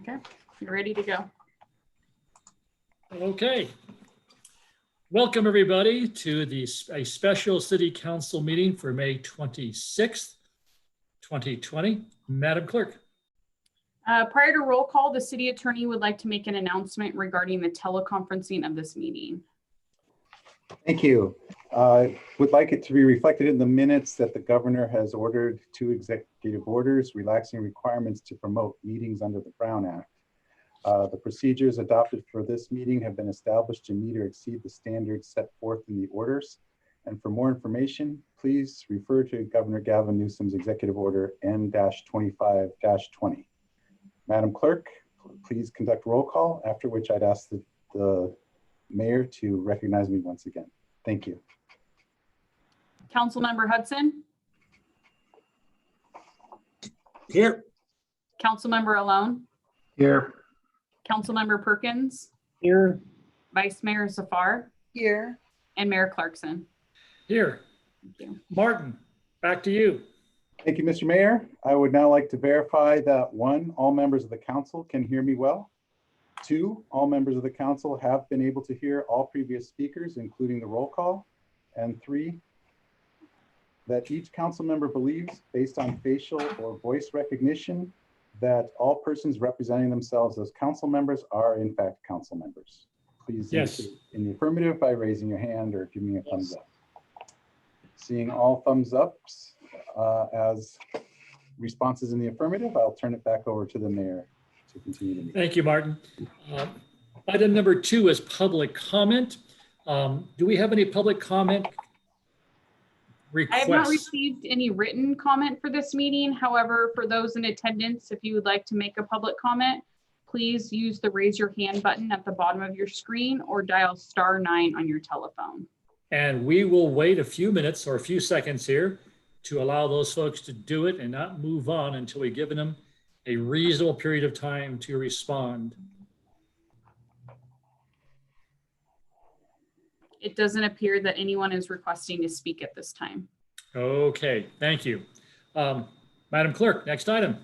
Okay, you're ready to go. Okay. Welcome everybody to a special City Council meeting for May 26th, 2020. Madam Clerk. Prior to roll call, the city attorney would like to make an announcement regarding the teleconferencing of this meeting. Thank you. I would like it to be reflected in the minutes that the governor has ordered 2 executive orders relaxing requirements to promote meetings under the Brown Act. The procedures adopted for this meeting have been established to meet or exceed the standards set forth in the orders. And for more information, please refer to Governor Gavin Newsom's Executive Order N-25-20. Madam Clerk, please conduct roll call, after which I'd ask the mayor to recognize me once again. Thank you. Councilmember Hudson. Here. Councilmember Alone. Here. Councilmember Perkins. Here. Vice Mayor Zafar. Here. And Mayor Clarkson. Here. Thank you. Martin, back to you. Thank you, Mr. Mayor. I would now like to verify that 1, all members of the council can hear me well. 2, all members of the council have been able to hear all previous speakers, including the roll call. And 3, that each council member believes, based on facial or voice recognition, that all persons representing themselves as council members are in fact council members. Please Yes. indicate in the affirmative by raising your hand or giving me a thumbs up. Seeing all thumbs ups as responses in the affirmative, I'll turn it back over to the mayor to continue the meeting. Thank you, Martin. Item number 2 is public comment. Do we have any public comment I have not requests? received any written comment for this meeting. However, for those in attendance, if you would like to make a public comment, please use the raise your hand button at the bottom of your screen or dial *9 on your telephone. And we will wait a few minutes or a few seconds here to allow those folks to do it and not move on until we've given them a reasonable period of time to respond. It doesn't appear that anyone is requesting to speak at this time. Okay, thank you. Madam Clerk, next item.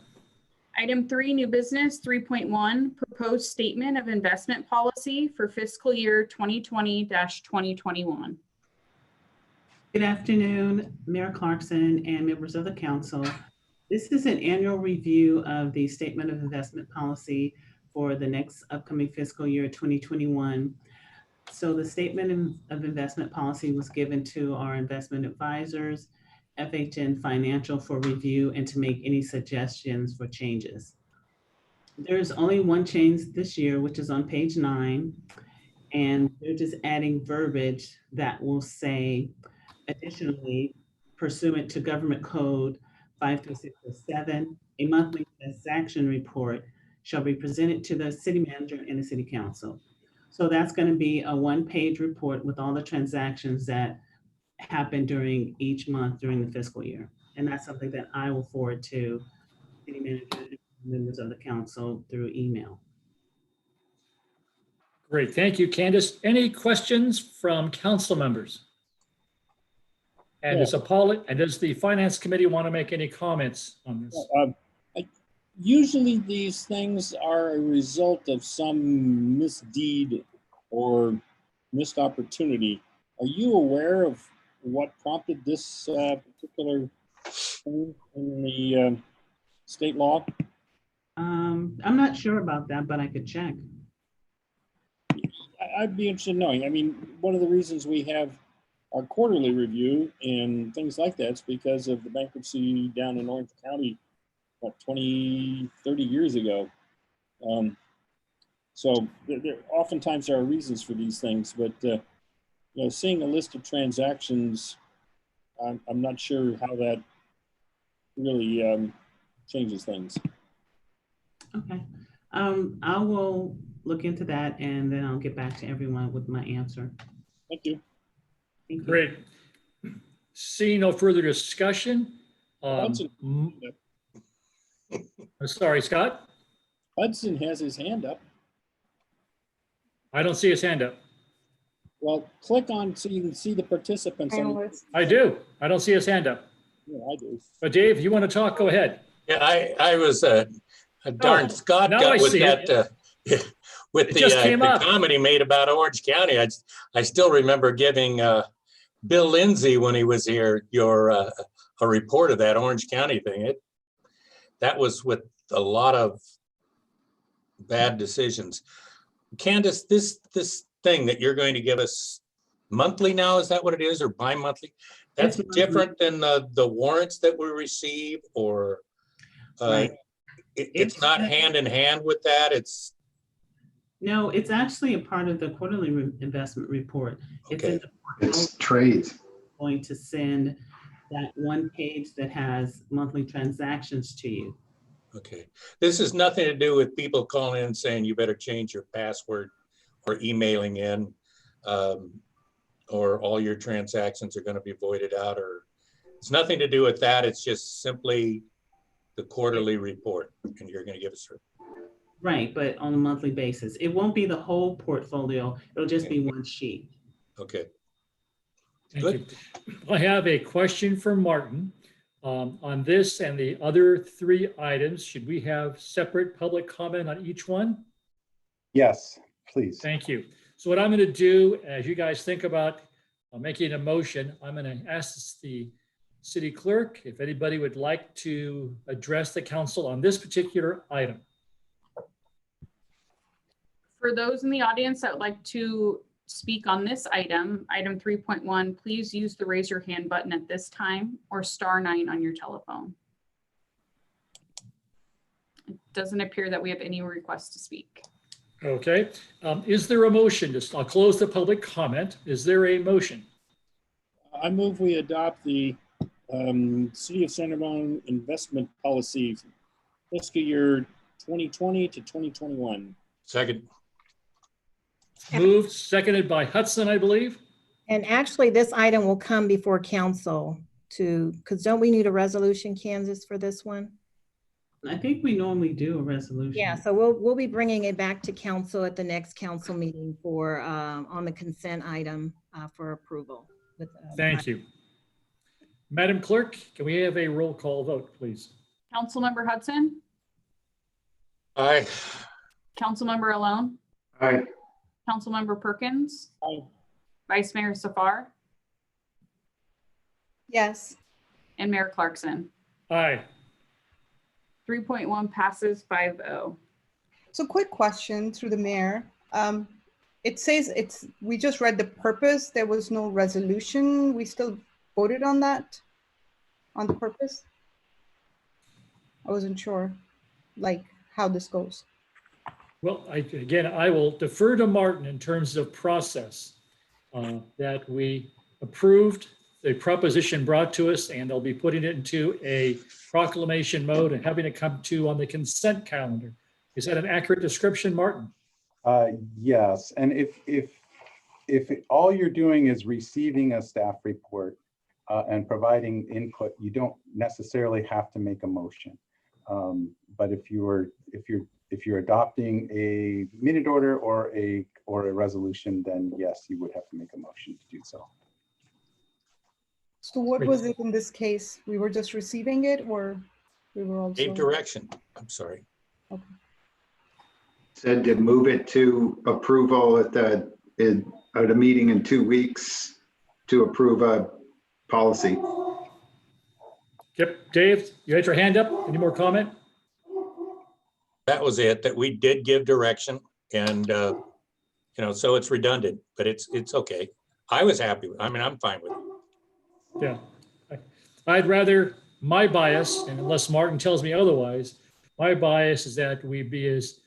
Item 3, new business 3.1, proposed statement of investment policy for fiscal year 2020-2021. Good afternoon, Mayor Clarkson and members of the council. This is an annual review of the statement of investment policy for the next upcoming fiscal year 2021. So the statement of investment policy was given to our investment advisors, FHN Financial, for review and to make any suggestions for changes. There's only one change this year, which is on page 9, and they're just adding verbiage that will say, additionally, pursuant to Government Code 53607, a monthly transaction report shall be presented to the city manager and the city council. So that's going to be a 1-page report with all the transactions that happen during each month during the fiscal year. And that's something that I will forward to city manager and members of the council through email. Great, thank you, Candace. Any questions from council members? And does the Finance Committee want to make any comments on this? Usually these things are a result of some misdeed or missed opportunity. Are you aware of what prompted this particular thing in the state law? I'm not sure about that, but I could check. I'd be interested in knowing. I mean, one of the reasons we have our quarterly review and things like that is because of the bankruptcy down in Orange County, what, 20, 30 years ago. So there oftentimes there are reasons for these things, but seeing a list of transactions, I'm not sure how that really changes things. Okay. I will look into that and then I'll get back to everyone with my answer. Thank you. Thank you. Great. Seeing no further discussion. Hudson. I'm sorry, Scott? Hudson has his hand up. I don't see his hand up. Well, click on so you can see the participants. I do. I don't see his hand up. Yeah, I do. But Dave, if you want to talk, go ahead. Yeah, I was Darn, Scott now I got with see it. that, with It just came the up. comment he made about Orange County. I still remember giving Bill Lindsay, when he was here, a report of that Orange County thing. That was with a lot of bad decisions. Candace, this thing that you're going to give us monthly now, is that what it is, or bi-monthly? That's It's monthly. different than the warrants that we receive, or Right. it's not hand in hand with that? No, it's actually a part of the quarterly investment report. It's in Okay. the portfolio. It's trades. Going to send that one page that has monthly transactions to you. Okay. This has nothing to do with people calling in saying you better change your password, or emailing in, or all your transactions are going to be voided out, or it's nothing to do with that. It's just simply the quarterly report, and you're going to give us. Right, but on a monthly basis. It won't be the whole portfolio. It'll just be one sheet. Okay. Thank Good. you. I have a question for Martin. On this and the other 3 items, should we have separate public comment on each one? Yes, please. Thank you. So what I'm going to do, as you guys think about making a motion, I'm going to ask the city clerk if anybody would like to address the council on this particular item. For those in the audience that would like to speak on this item, item 3.1, please use the raise your hand button at this time or *9 on your telephone. It doesn't appear that we have any requests to speak. Okay. Is there a motion? I'll close the public comment. Is there a motion? I move we adopt the City of Centerville investment policy fiscal year 2020 to 2021. Second. Moved, seconded by Hudson, I believe. And actually, this item will come before council because don't we need a resolution, Kansas, for this one? I think we normally do a resolution. Yeah, so we'll be bringing it back to council at the next council meeting for, on the consent item for approval. Thank you. Madam Clerk, can we have a roll call vote, please? Councilmember Hudson, Aye. Councilmember Alone, Aye. Councilmember Perkins, Aye. Vice Mayor Safar, Yes. and Mayor Clarkson. Aye. 3.1 passes 5-0. So quick question through the mayor. It says we just read the purpose. There was no resolution. We still voted on that, on the purpose? I wasn't sure, like, how this goes. Well, again, I will defer to Martin in terms of process that we approved the proposition brought to us, and they'll be putting it into a proclamation mode and having it come to on the consent calendar. Is that an accurate description, Martin? Yes, and if all you're doing is receiving a staff report and providing input, you don't necessarily have to make a motion. But if you're adopting a minute order or a resolution, then yes, you would have to make a motion to do so. So what was it in this case? We were just receiving it, or we were also? Gave direction. I'm sorry. Said to move it to approval at a meeting in 2 weeks to approve a policy. Yep. Dave, you had your hand up. Any more comment? That was it, that we did give direction, and so it's redundant, but it's okay. I was happy. I'm fine with it. Yeah. I'd rather, my bias, and unless Martin tells me otherwise, my bias is that we be as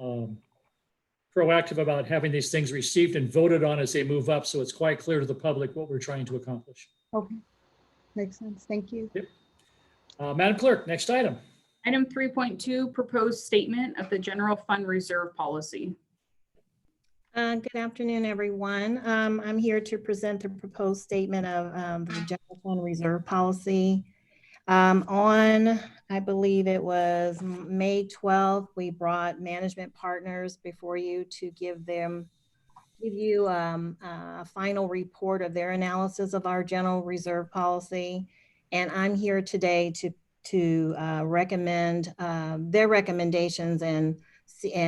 proactive about having these things received and voted on as they move up, so it's quite clear to the public what we're trying to accomplish. Okay, makes sense. Thank you. Madam Clerk, next item. Item 3.2, proposed statement of the general fund reserve policy. Good afternoon, everyone. I'm here to present the proposed statement of the general fund reserve policy. On, I believe it was May 12th, we brought management partners before you to give you a final report of their analysis of our general reserve policy. And I'm here today to to recommend their recommendations and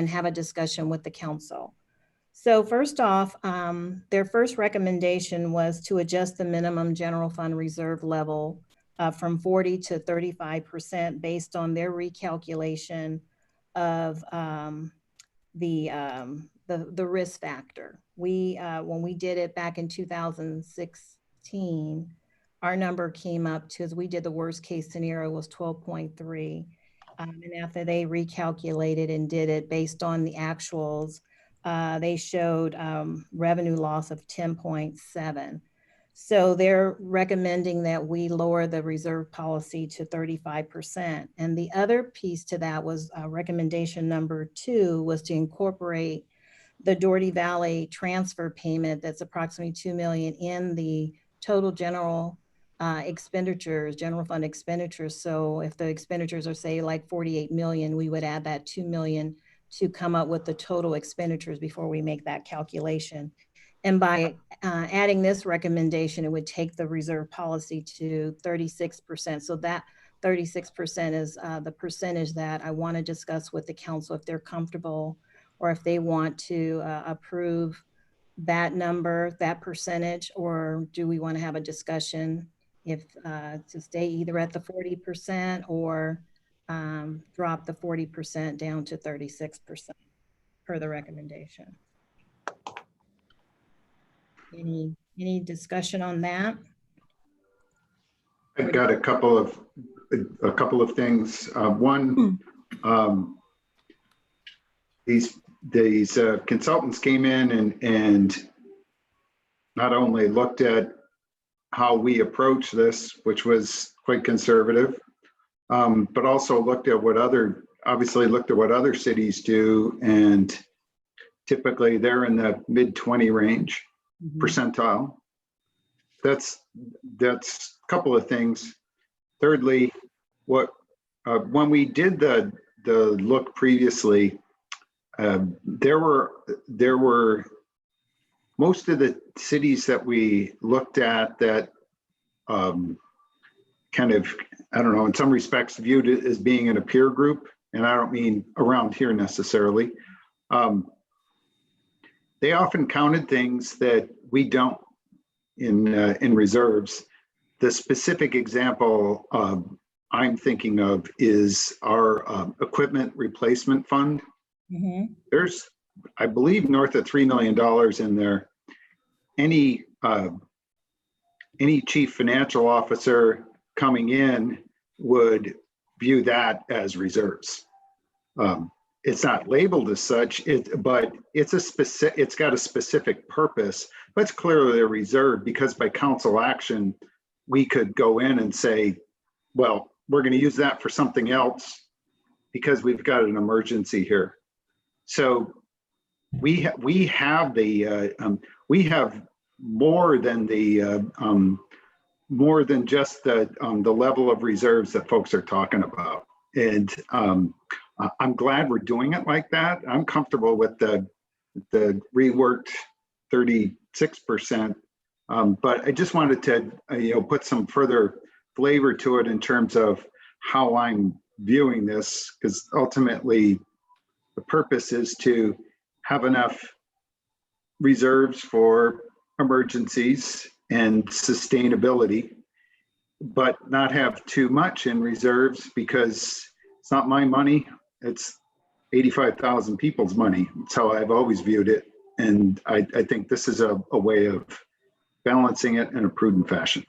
have a discussion with the council. So first off, their first recommendation was to adjust the minimum general fund reserve level from 40 to 35% based on their recalculation of the risk factor. When we did it back in 2016, our number came up to, as we did the worst case scenario, was 12.3. And after they recalculated and did it based on the actuals, they showed revenue loss of 10.7. So they're recommending that we lower the reserve policy to 35%. And the other piece to that was recommendation number 2 was to incorporate the Doherty Valley transfer payment that's approximately $2 million in the total general expenditures, general fund expenditures. So if the expenditures are say like 48 million, we would add that 2 million to come up with the total expenditures before we make that calculation. And by adding this recommendation, it would take the reserve policy to 36%. So that 36% is the percentage that I want to discuss with the council if they're comfortable or if they want to approve that number, that percentage, or do we want to have a discussion if to stay either at the 40% or drop the 40% down to 36% per the recommendation. Any discussion on that? I've got a couple of things. One, these consultants came in and not only looked at how we approach this, which was quite conservative, but also looked at what other cities do, and typically they're in the mid-20 range percentile. That's a couple of things. Thirdly, when we did the look previously, there were most of the cities that we looked at that kind of, I don't know, in some respects viewed it as being in a peer group, and I don't mean around here necessarily. They often counted things that we don't in reserves. The specific example I'm thinking of is our equipment replacement fund. There's, I believe, north of $3 million in there. Any chief financial officer coming in would view that as reserves. It's not labeled as such, but it's got a specific purpose, but it's clearly a reserve because by council action, we could go in and say, well, we're going to use that for something else because we've got an emergency here. So we have more than just the level of reserves that folks are talking about, and I'm glad we're doing it like that. I'm comfortable with the reworked 36%, but I just wanted to put some further flavor to it in terms of how I'm viewing this, because ultimately the purpose is to have enough reserves for emergencies and sustainability, but not have too much in reserves because it's not my money. It's 85,000 people's money. That's how I've always viewed it. And I think this is a way of balancing it in a prudent fashion.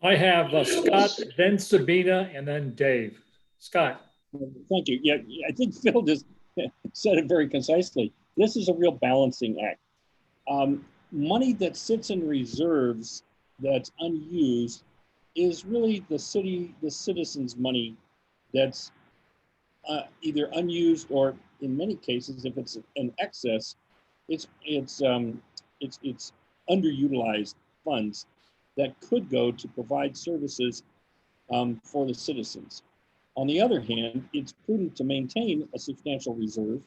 I have Scott, then Sabina, and then Dave. Scott. Thank you. Yeah, I think Phil just said it very concisely. This is a real balancing act. Money that sits in reserves that's unused is really the citizens' money that's either unused or, in many cases, if it's an excess, it's underutilized funds that could go to provide services for the citizens. On the other hand, it's prudent to maintain a substantial reserve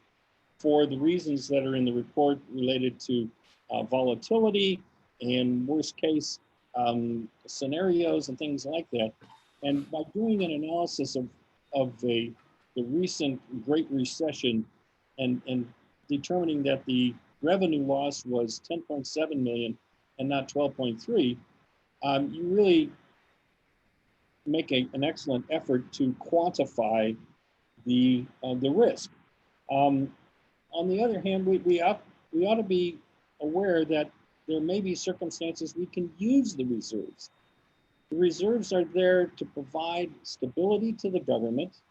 for the reasons that are in the report related to volatility and worst case scenarios and things like that. And by doing an analysis of the recent Great Recession and determining that the revenue loss was 10.7 million and not 12.3, you really make an excellent effort to quantify the risk. On the other hand, we ought to be aware that there may be circumstances we can use the reserves. The reserves are there to provide stability to the government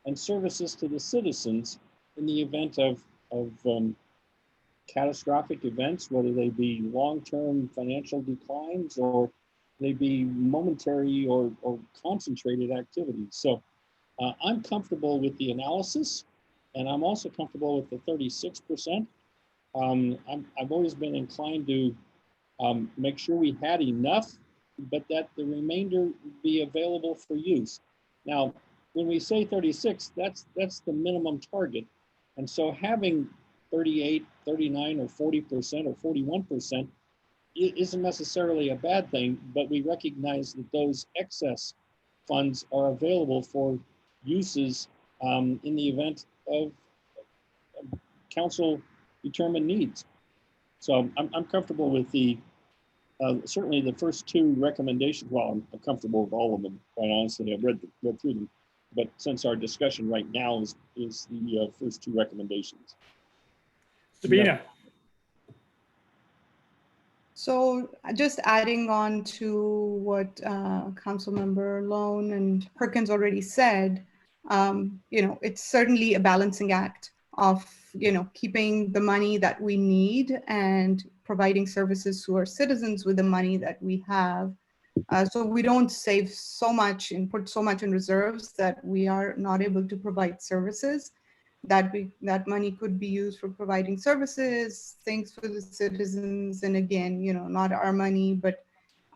and services to the citizens in the event of catastrophic events, whether they be long-term financial declines or they be momentary or concentrated activities. So I'm comfortable with the analysis, and I'm also comfortable with the 36%. I've always been inclined to make sure we had enough, but that the remainder be available for use. Now, when we say 36, that's the minimum target. And so having 38, 39, or 40% or 41% isn't necessarily a bad thing, but we recognize that those excess funds are available for uses in the event of council determined needs. So I'm comfortable with the certainly the first two recommendations. Well, I'm comfortable with all of them, quite honestly. I've read through them, but since our discussion right now is the first two recommendations. Sabina. So just adding on to what Councilmember Lone and Perkins already said, it's certainly a balancing act of, keeping the money that we need and providing services to our citizens with the money that we have. So we don't save so much and put so much in reserves that we are not able to provide services. That money could be used for providing services, things for the citizens. And again, not our money, but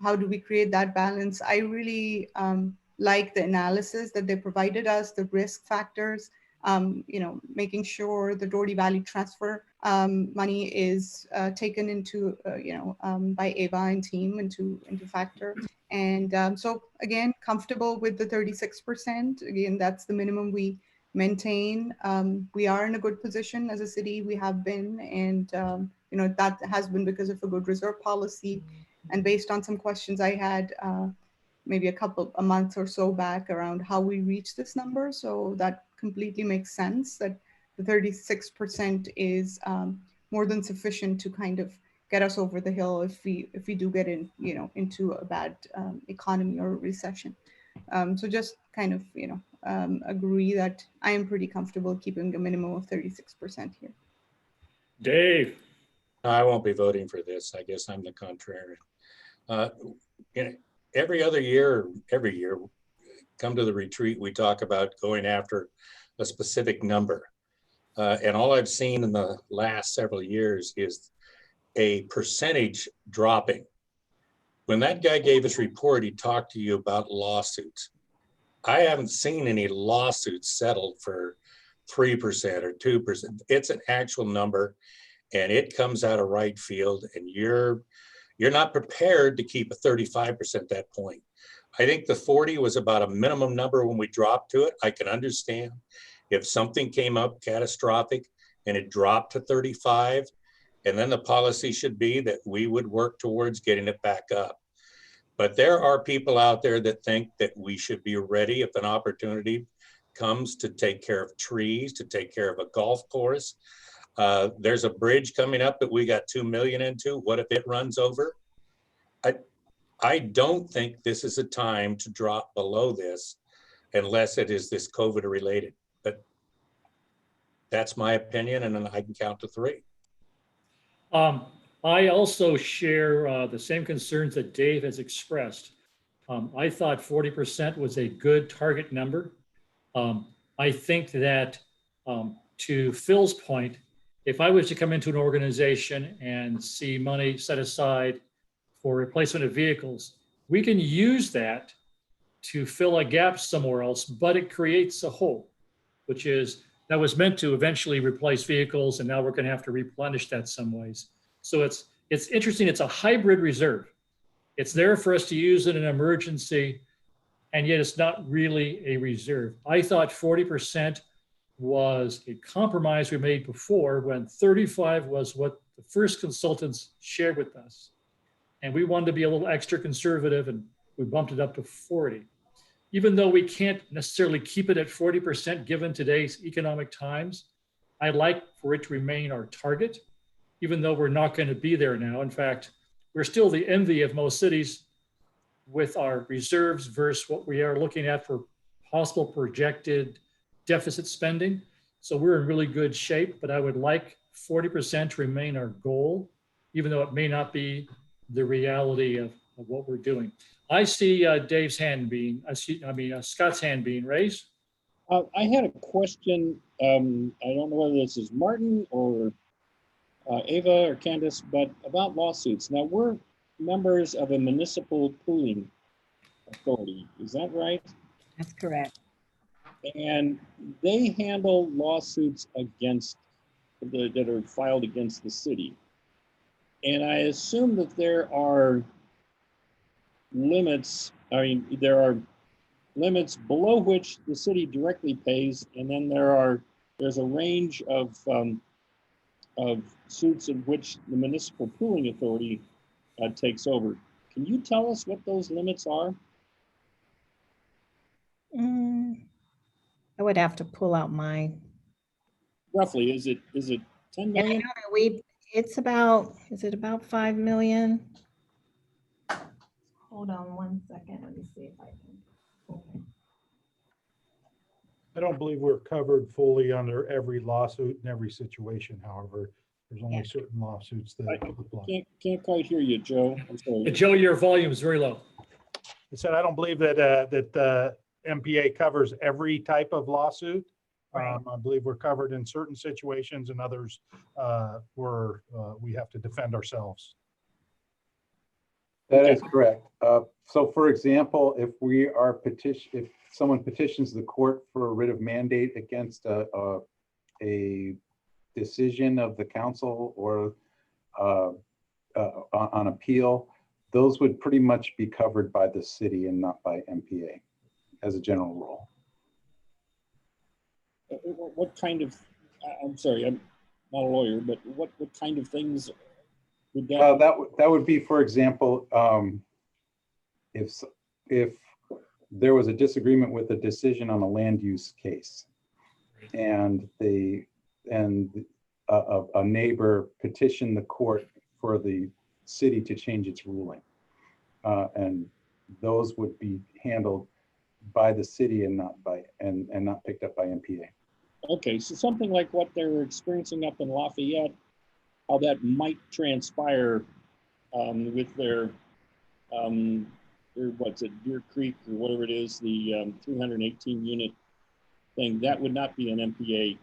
how do we create that balance? I really like the analysis that they provided us, the risk factors, making sure the Doherty Valley transfer money is taken into, by Ava and team into factor. And so again, comfortable with the 36%. Again, that's the minimum we maintain. We are in a good position as a city. We have been, and that has been because of a good reserve policy. And based on some questions I had maybe a month or so back around how we reach this number, so that completely makes sense that the 36% is more than sufficient to kind of get us over the hill if we do get into a bad economy or recession. So just kind of agree that I am pretty comfortable keeping a minimum of 36% here. Dave. I won't be voting for this. I guess I'm the contrarian. Every year, come to the retreat, we talk about going after a specific number. And all I've seen in the last several years is a percentage dropping. When that guy gave his report, he talked to you about lawsuits. I haven't seen any lawsuits settled for 3% or 2%. It's an actual number, and it comes out of right field, and you're not prepared to keep a 35% at that point. I think the 40 was about a minimum number when we dropped to it. I can understand if something came up catastrophic and it dropped to 35, and then the policy should be that we would work towards getting it back up. But there are people out there that think that we should be ready if an opportunity comes to take care of trees, to take care of a golf course. There's a bridge coming up that we got 2 million into. What if it runs over? I don't think this is a time to drop below this unless it is this COVID related. But that's my opinion, and then I can count to 3. I also share the same concerns that Dave has expressed. I thought 40% was a good target number. I think that to Phil's point, if I was to come into an organization and see money set aside for replacement of vehicles, we can use that to fill a gap somewhere else, but it creates a hole, which is that was meant to eventually replace vehicles, and now we're going to have to replenish that some ways. So it's interesting. It's a hybrid reserve. It's there for us to use in an emergency, and yet it's not really a reserve. I thought 40% was a compromise we made before, when 35 was what the first consultants shared with us. And we wanted to be a little extra conservative, and we bumped it up to 40. Even though we can't necessarily keep it at 40% given today's economic times, I'd like for it to remain our target, even though we're not going to be there now. In fact, we're still the envy of most cities with our reserves versus what we are looking at for possible projected deficit spending. So we're in really good shape, but I would like 40% to remain our goal, even though it may not be the reality of what we're doing. I see Dave's hand being, Scott's hand being raised. I had a question. I don't know whether this is Martin or Ava or Candace, but about lawsuits. Now, we're members of a municipal pooling authority. Is that right? That's correct. And they handle lawsuits against that are filed against the city. And I assume that there are limits. I mean, there are limits below which the city directly pays, and then there's a range of suits in which the municipal pooling authority takes over. Can you tell us what those limits are? I would have to pull out my. Roughly, is it 10 million? It's about, is it about 5 million? Hold on one second. Let me see if I can. I don't believe we're covered fully under every lawsuit in every situation. However, there's only certain lawsuits that apply. Can't quite hear you, Joe. I'm sorry. Joe, your volume is very low. I said, I don't believe that MPA covers every type of lawsuit. I believe we're covered in certain situations, and others where we have to defend ourselves. That is correct. So for example, if someone petitions the court for a writ of mandate against a decision of the council or on appeal, those would pretty much be covered by the city and not by MPA as a general rule. What kind of, I'm sorry, I'm not a lawyer, but what kind of things would that would be, for example, if there was a disagreement with a decision on a land use case, and a neighbor petitioned the court for the city to change its ruling, and those would be handled by the city and not picked up by MPA. Okay, so something like what they're experiencing up in Lafayette, how that might transpire with their what's it, Deer Creek or whatever it is, the 318 unit thing, that would not be an MPA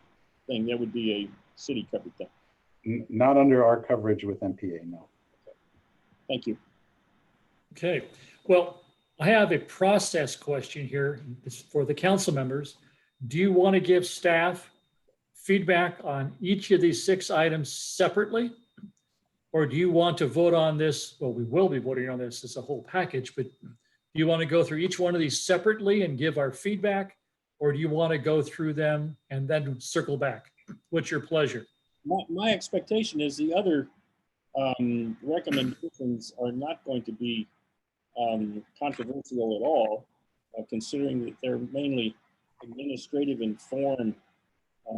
thing. That would be a city covered thing. Not under our coverage with MPA, no. Okay. Thank you. Okay, well, I have a process question here. It's for the council members. Do you want to give staff feedback on each of these 6 items separately? Or do you want to vote on this? Well, we will be voting on this as a whole package, but do you want to go through each one of these separately and give our feedback? Or do you want to go through them and then circle back? What's your pleasure? My expectation is the other recommendations are not going to be controversial at all, considering that they're mainly administrative in form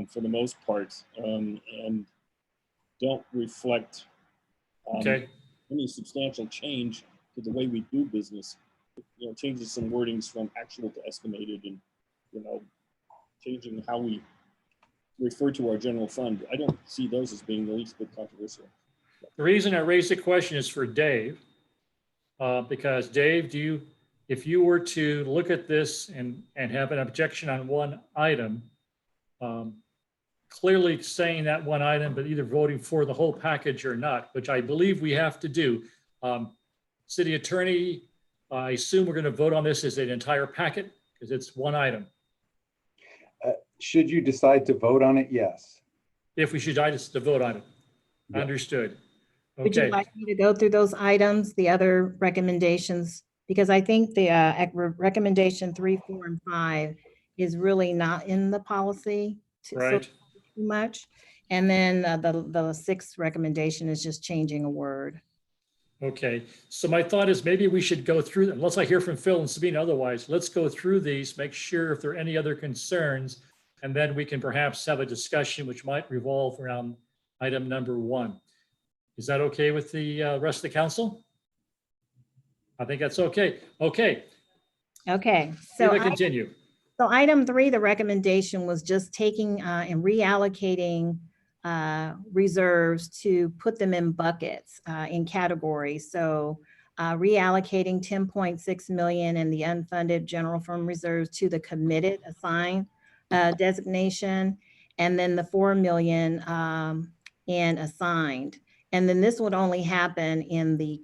for the most part, and don't reflect any substantial change to the way we do business. You know, changes some wordings from actual to estimated, and changing how we refer to our general fund. I don't see those as being the least bit controversial. The reason I raised the question is for Dave, because Dave, if you were to look at this and have an objection on one item, clearly saying that one item, but either voting for the whole package or not, which I believe we have to do. City Attorney, I assume we're going to vote on this as an entire packet because it's one item. Should you decide to vote on it, yes. If we should decide to vote on it. Yeah. Understood. Would you like me to go through those items, the other recommendations Because I think the recommendation 3, 4, and 5 is really not in the policy so Right. too much. And then the sixth recommendation is just changing a word. Okay, so my thought is maybe we should go through, unless I hear from Phil and Sabina otherwise, let's go through these, make sure if there are any other concerns, and then we can perhaps have a discussion which might revolve around item number 1. Is that okay with the rest of the council? I think that's okay. Okay, Okay, so so continue. So item 3, the recommendation was just taking and reallocating reserves to put them in buckets, in categories. So reallocating 10.6 million in the unfunded general fund reserves to the committed assigned designation, and then the 4 million in assigned. And then this would only happen in the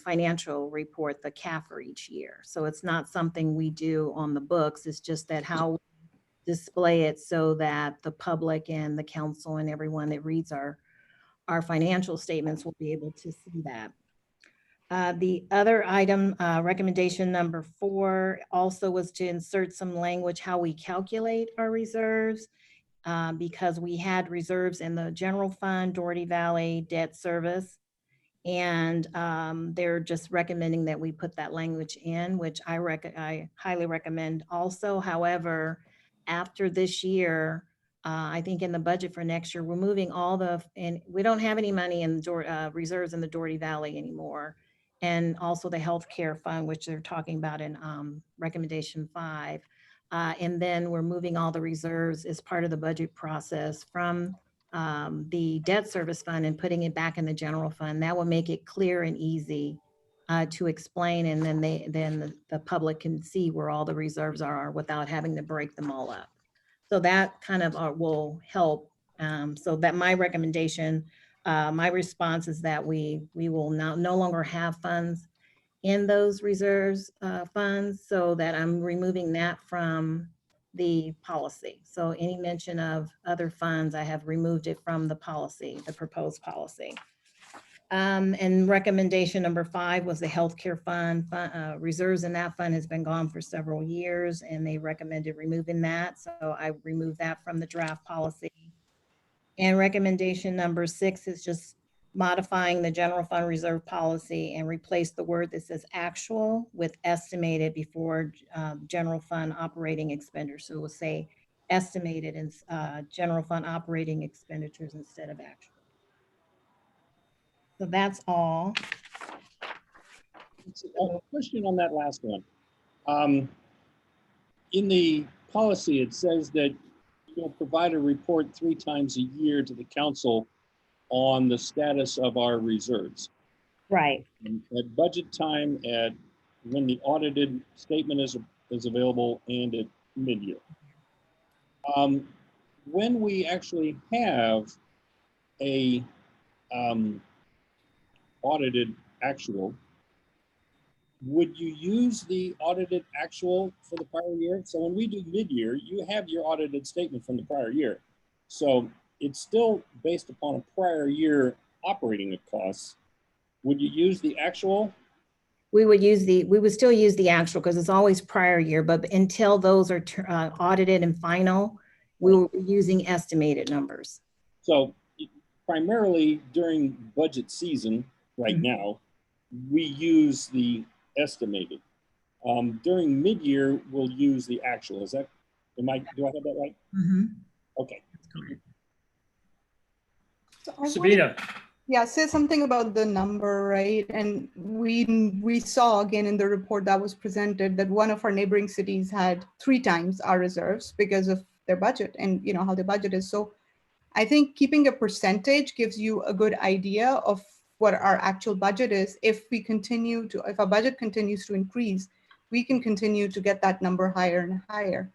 financial report, the CAFR each year. So it's not something we do on the books. It's just that how we display it so that the public and the council and everyone that reads our financial statements will be able to see that. The other item, recommendation number 4, also was to insert some language how we calculate our reserves, because we had reserves in the general fund, Doherty Valley, debt service, and they're just recommending that we put that language in, which I highly recommend also. However, after this year, I think in the budget for next year, we're moving and we don't have any money in reserves in the Doherty Valley anymore. And also the healthcare fund, which they're talking about in recommendation 5. And then we're moving all the reserves as part of the budget process from the debt service fund and putting it back in the general fund. That will make it clear and easy to explain, and then the public can see where all the reserves are without having to break them all up. So that kind of will help. So that my recommendation, my response is that we will no longer have funds in those reserves funds, so that I'm removing that from the policy. So any mention of other funds, I have removed it from the policy, the proposed policy. And recommendation number 5 was the healthcare fund. Reserves in that fund has been gone for several years, and they recommended removing that. So I removed that from the draft policy. And recommendation number 6 is just modifying the general fund reserve policy and replace the word that says actual with estimated before general fund operating expenditures. So we'll say estimated in general fund operating expenditures instead of actual. So that's all. A question on that last one. In the policy, it says that you'll provide a report 3 times a year to the council on the status of our reserves. Right. And at budget time, at when the audited statement is available, and at mid-year. When we actually have a audited actual, would you use the audited actual for the prior year? So when we do mid-year, you have your audited statement from the prior year. So it's still based upon a prior year operating costs. Would you use the actual? We would still use the actual because it's always prior year, but until those are audited and final, we will be using estimated numbers. So primarily during budget season right now, we use the estimated. During mid-year, we'll use the actual. Is that, do I have that right? Mm-hmm. Okay. So I wanted- Sabina, Yeah, say something about the number, right? And we saw again in the report that was presented that one of our neighboring cities had 3 times our reserves because of their budget and you know how the budget is. So I think keeping a percentage gives you a good idea of what our actual budget is. If our budget continues to increase, we can continue to get that number higher and higher.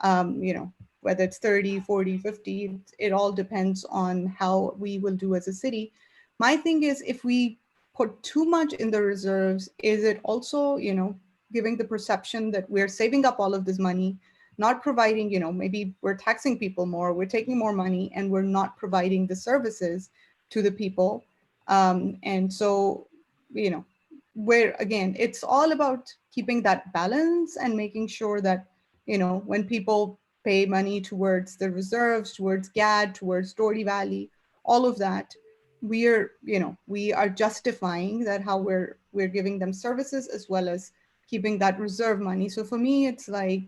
You know, whether it's 30, 40, 50, it all depends on how we will do as a city. My thing is, if we put too much in the reserves, is it also, you know, giving the perception that we're saving up all of this money, not providing, you know, maybe we're taxing people more, we're taking more money, and we're not providing the services to the people. And so, you know, where again, it's all about keeping that balance and making sure that, you know, when people pay money towards the reserves, towards GAD, towards Doherty Valley, all of that, we are, you know, we are justifying that how we're giving them services as well as keeping that reserve money. So for me, it's like,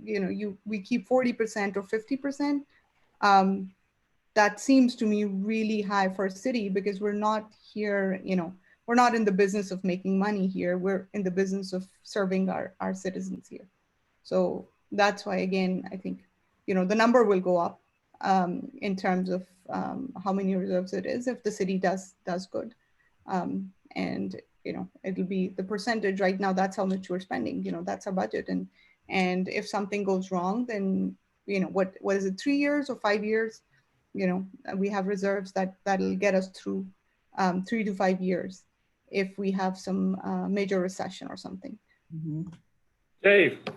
you know, we keep 40% or 50%. That seems to me really high for a city, because we're not here, you know, we're not in the business of making money here. We're in the business of serving our citizens here. So that's why, again, I think, you know, the number will go up in terms of how many reserves it is if the city does good. And, you know, it'll be the percentage right now, that's how much we're spending, you know, that's our budget. And if something goes wrong, then, you know, what is it, 3 years or 5 years? You know, we have reserves that'll get us through 3 to 5 years if we have some major recession or something. Dave? I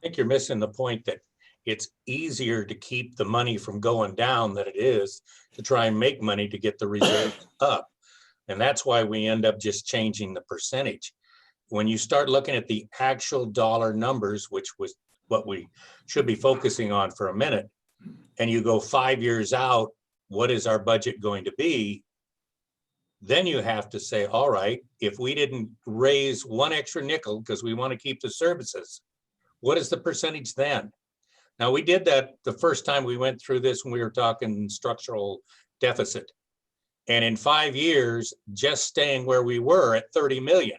think you're missing the point that it's easier to keep the money from going down than it is to try and make money to get the reserves up. And that's why we end up just changing the percentage. When you start looking at the actual dollar numbers, which was what we should be focusing on for a minute, and you go 5 years out, what is our budget going to be? Then you have to say, all right, if we didn't raise one extra nickel because we want to keep the services, what is the percentage then? Now, we did that the first time we went through this when we were talking structural deficit. And in 5 years, just staying where we were at 30 million,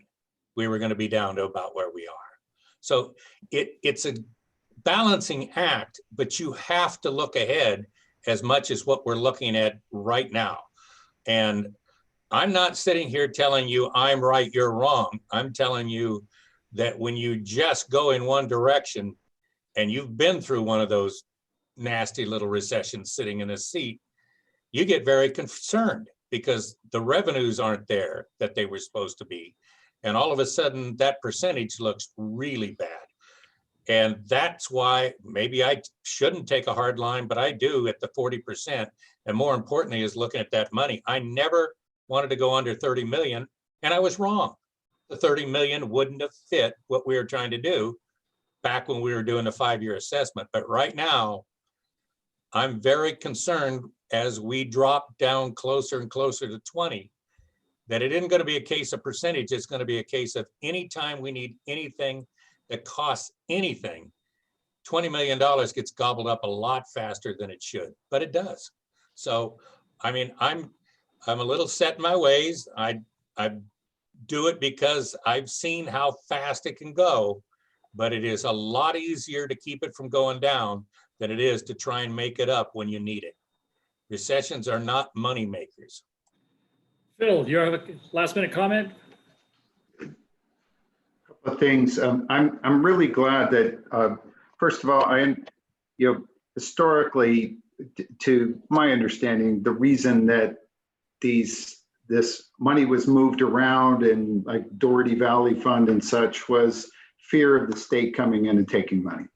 we were going to be down to about where we are. So it's a balancing act, but you have to look ahead as much as what we're looking at right now. And I'm not sitting here telling you I'm right, you're wrong. I'm telling you that when you just go in one direction, and you've been through one of those nasty little recessions sitting in a seat, you get very concerned because the revenues aren't there that they were supposed to be. And all of a sudden that percentage looks really bad. And that's why maybe I shouldn't take a hard line, but I do at the 40%. And more importantly is looking at that money. I never wanted to go under 30 million, and I was wrong. The 30 million wouldn't have fit what we were trying to do back when we were doing the 5-year assessment. But right now, I'm very concerned as we drop down closer and closer to 20, that it isn't going to be a case of percentage. It's going to be a case of anytime we need anything that costs anything, $20 million gets gobbled up a lot faster than it should, but it does. So, I mean, I'm a little set in my ways. I do it because I've seen how fast it can go, but it is a lot easier to keep it from going down than it is to try and make it up when you need it. Recessions are not money makers. Phil, do you have a last minute comment? Couple of things. I'm really glad that first of all, historically, to my understanding, the reason that this money was moved around in like Doherty Valley Fund and such was fear of the state coming in and taking money.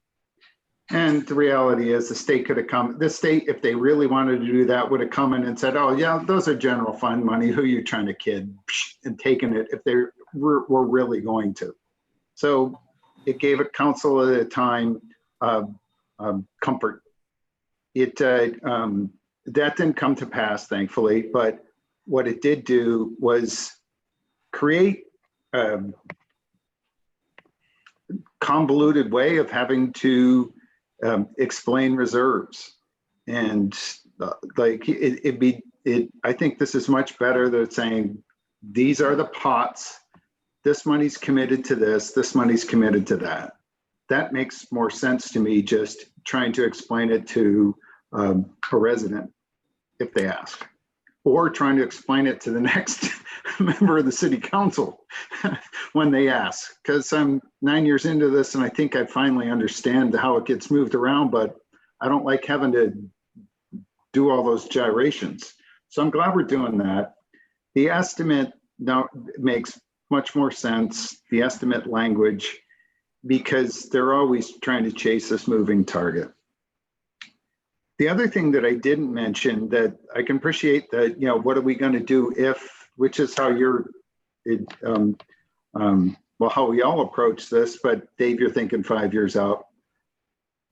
And the reality is the state could have come, the state, if they really wanted to do that, would have come in and said, oh yeah, those are general fund money, who are you trying to kid, and taken it if they were really going to. So it gave a council at a time comfort. That didn't come to pass, thankfully, but what it did do was create a convoluted way of having to explain reserves. And I think this is much better than saying, these are the pots, this money's committed to this money's committed to that. That makes more sense to me, just trying to explain it to a resident if they ask, or trying to explain it to the next member of the city council when they ask, because I'm 9 years into this and I think I finally understand how it gets moved around, but I don't like having to do all those gyrations. So I'm glad we're doing that. The estimate now makes much more sense, the estimate language, because they're always trying to chase this moving target. The other thing that I didn't mention that I can appreciate that, what are we going to do if, which is how you're well, how we all approach this, but Dave, you're thinking 5 years out.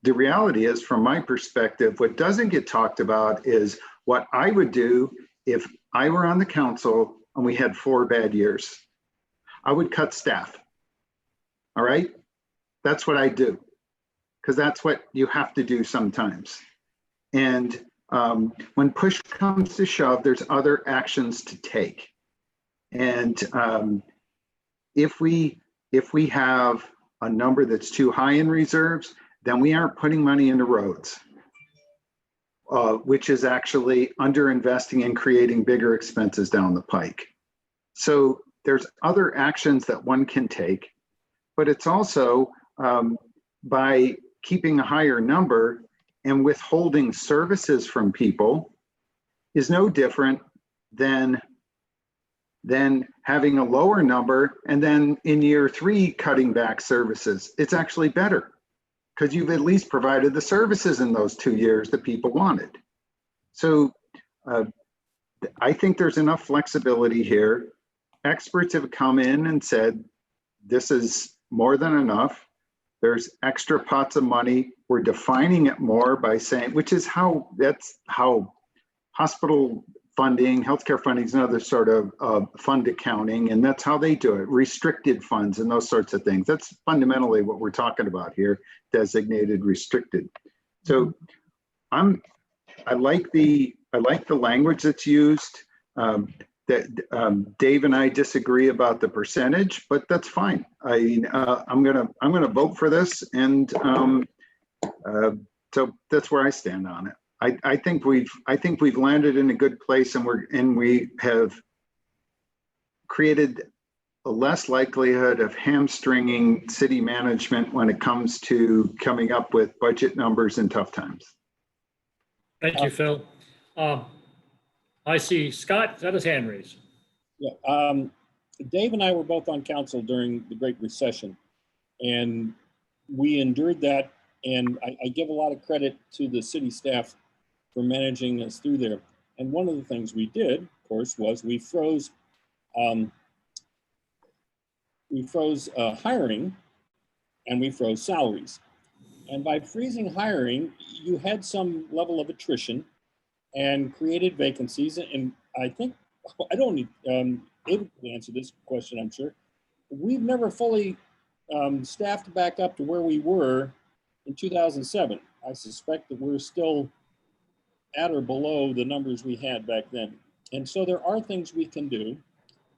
The reality is, from my perspective, what doesn't get talked about is what I would do if I were on the council and we had 4 bad years. I would cut staff. All right? That's what I do, because that's what you have to do sometimes. And when push comes to shove, there's other actions to take. And if we have a number that's too high in reserves, then we aren't putting money into roads, which is actually underinvesting and creating bigger expenses down the pike. So there's other actions that one can take, but it's also by keeping a higher number and withholding services from people is no different than having a lower number and then in year 3 cutting back services. It's actually better because you've at least provided the services in those 2 years that people wanted. So I think there's enough flexibility here. Experts have come in and said, this is more than enough. There's extra pots of money. We're defining it more by saying, that's how hospital funding, healthcare funding is another sort of fund accounting, and that's how they do it, restricted funds and those sorts of things. That's fundamentally what we're talking about here, designated restricted. So I like the language that's used. Dave and I disagree about the percentage, but that's fine. I'm gonna vote for this, and so that's where I stand on it. I think we've landed in a good place, and we have created a less likelihood of hamstringing city management when it comes to coming up with budget numbers in tough times. Thank you, Phil. I see Scott got his hand raised. Yeah, Dave and I were both on council during the Great Recession, and we endured that. And I give a lot of credit to the city staff for managing us through there. And one of the things we did, of course, was we froze hiring, and we froze salaries. And by freezing hiring, you had some level of attrition and created vacancies. And I think, I don't need David to answer this question, I'm sure. We've never fully staffed back up to where we were in 2007. I suspect that we're still at or below the numbers we had back then. And so there are things we can do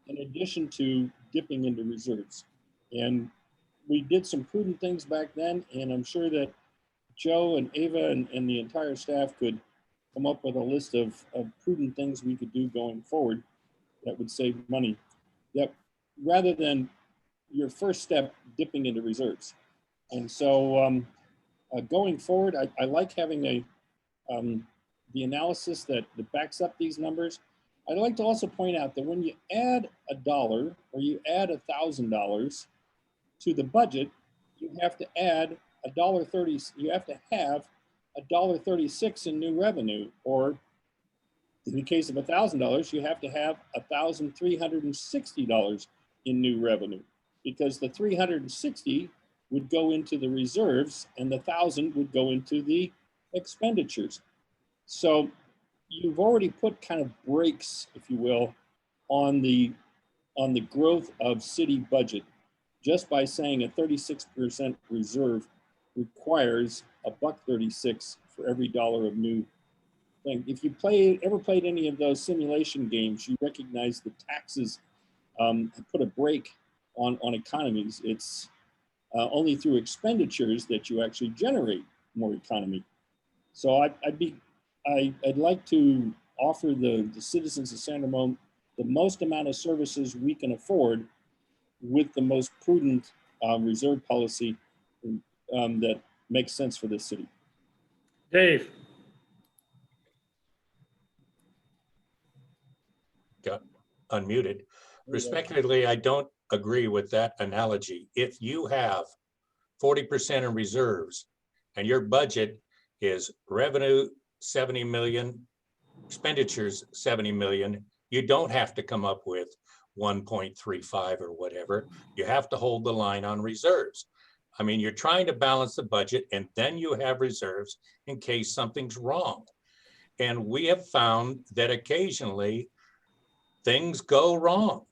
in addition to dipping into reserves. And we did some prudent things back then, and I'm sure that Joe and Ava and the entire staff could come up with a list of prudent things we could do going forward that would save money, that rather than your first step dipping into reserves. And so going forward, I like having the analysis that backs up these numbers. I'd like to also point out that when you add $1 or you add $1,000 to the budget, you have to add $1.30. You have to have $1.36 in new revenue, or in the case of $1,000, you have to have $1,360 in new revenue, because the 360 would go into the reserves and the 1,000 would go into the expenditures. So you've already put kind of brakes, if you will, on the growth of city budget just by saying a 36% reserve requires $1.36 for every dollar of new thing. If you ever played any of those simulation games, you recognize the taxes put a brake on economies. It's only through expenditures that you actually generate more economy. So I'd like to offer the citizens of San Ramon the most amount of services we can afford with the most prudent reserve policy that makes sense for this city. Dave. Got unmuted. Respectively, I don't agree with that analogy. If you have 40% in reserves and your budget is revenue 70 million, expenditures 70 million, you don't have to come up with 1.35 or whatever, you have to hold the line on reserves. I mean, you're trying to balance the budget and then you have reserves in case something's wrong. And we have found that occasionally things go wrong.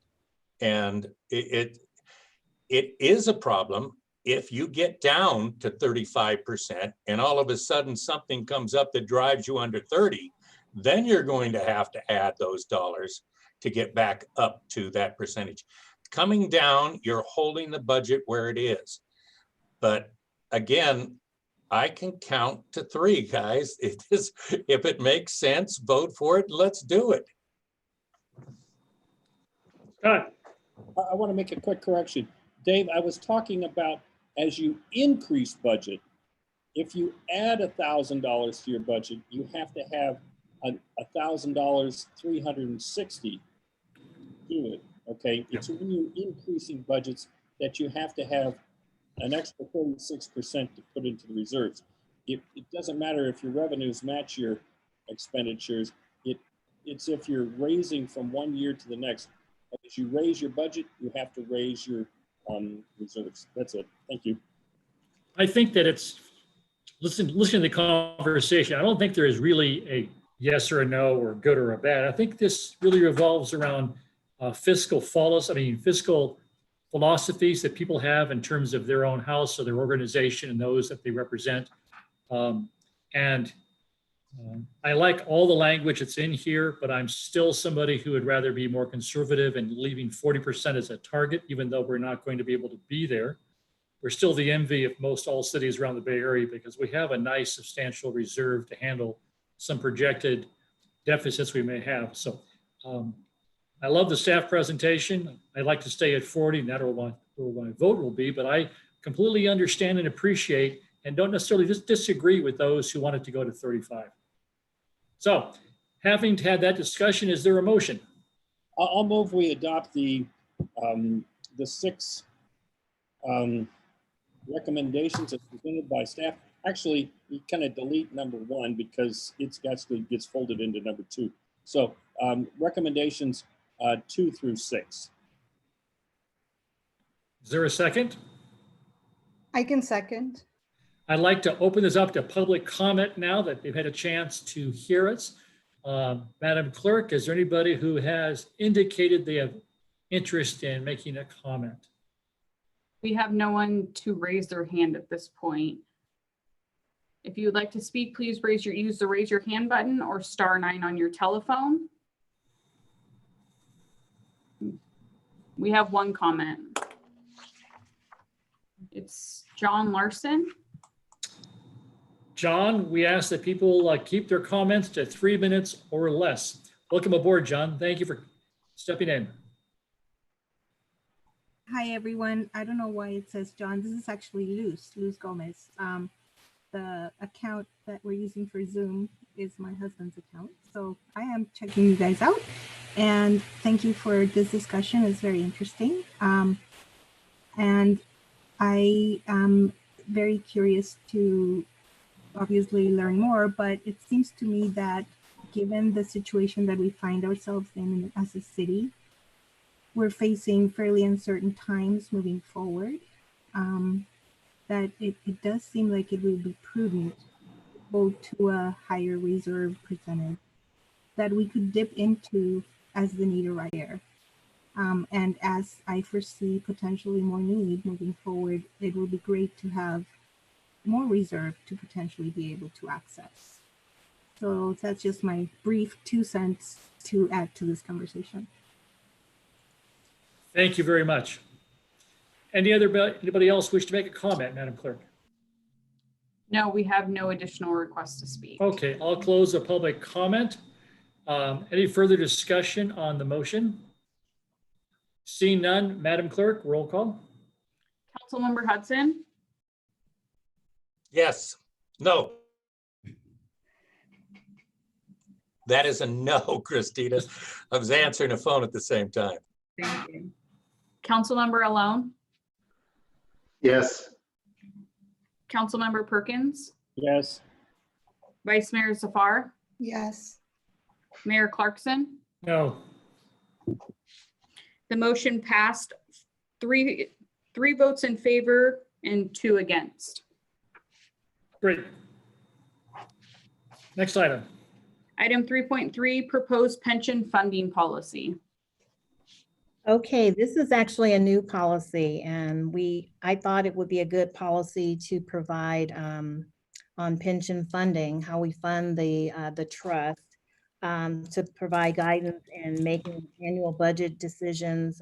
And it is a problem if you get down to 35% and all of a sudden something comes up that drives you under 30, then you're going to have to add those dollars to get back up to that percentage. Coming down, you're holding the budget where it is. But again, I can count to 3, guys. If it makes sense, vote for it. Let's do it. Scott, I want to make a quick correction. Dave, I was talking about as you increase budget, if you add $1,000 to your budget, you have to have $1,000, 360 to it, okay? It's when you're increasing budgets that you have to have an extra 36% to put into the reserves. It doesn't matter if your revenues match your expenditures. It's if you're raising from one year to the next. As you raise your budget, you have to raise your reserves. That's it. Thank you. I think that it's, listen to the conversation. I don't think there is really a yes or a no or good or a bad. I think this really revolves around fiscal philosophies that people have in terms of their own house or their organization and those that they represent. I like all the language that's in here, but I'm still somebody who would rather be more conservative and leaving 40% as a target, even though we're not going to be able to be there. We're still the envy of most all cities around the Bay Area because we have a nice substantial reserve to handle some projected deficits we may have. So I love the staff presentation. I'd like to stay at 40, and that's where my vote will be, but I completely understand and appreciate and don't necessarily just disagree with those who want it to go to 35. So having had that discussion, is there a motion? I'll move we adopt the 6 recommendations as presented by staff. Actually, we kind of delete number 1 because it actually gets folded into number 2. So recommendations 2 through 6. Is there a second? I can second. I'd like to open this up to public comment now that they've had a chance to hear us. Madam Clerk, is there anybody who has indicated they have interest in making a comment? We have no one to raise their hand at this point. If you would like to speak, please use the raise your hand button or *9 on your telephone. We have one comment. It's John Larson. John, we ask that people keep their comments to 3 minutes or less. Welcome aboard, John. Thank you for stepping in. Hi, everyone. I don't know why it says John. This is actually Luz Gomez. The account that we're using for Zoom is my husband's account. So I am checking you guys out. And thank you for this discussion. It's very interesting. And I am very curious to obviously learn more, but it seems to me that given the situation that we find ourselves in as a city, we're facing fairly uncertain times moving forward, that it does seem like it would be prudent go to a higher reserve percentage that we could dip into as the need arises. And as I foresee potentially more need moving forward, it will be great to have more reserve to potentially be able to access. So that's just my brief 2 cents to add to this conversation. Thank you very much. Anybody else wish to make a comment, Madam Clerk? No, we have no additional requests to speak. Okay, I'll close the public comment. Any further discussion on the motion? Seeing none, Madam Clerk, roll call. Councilmember Hudson, Yes. No. That is a no, Christina. I was answering the phone at the same time. thank you. Councilmember Alone, Yes. Councilmember Perkins, Yes. Vice Mayor Zafar, Yes. Mayor Clarkson. No. The motion passed three votes in favor and 2 against. Great. Next item. Item 3.3, proposed pension funding policy. Okay, this is actually a new policy, and I thought it would be a good policy to provide on pension funding, how we fund the trust, to provide guidance in making annual budget decisions,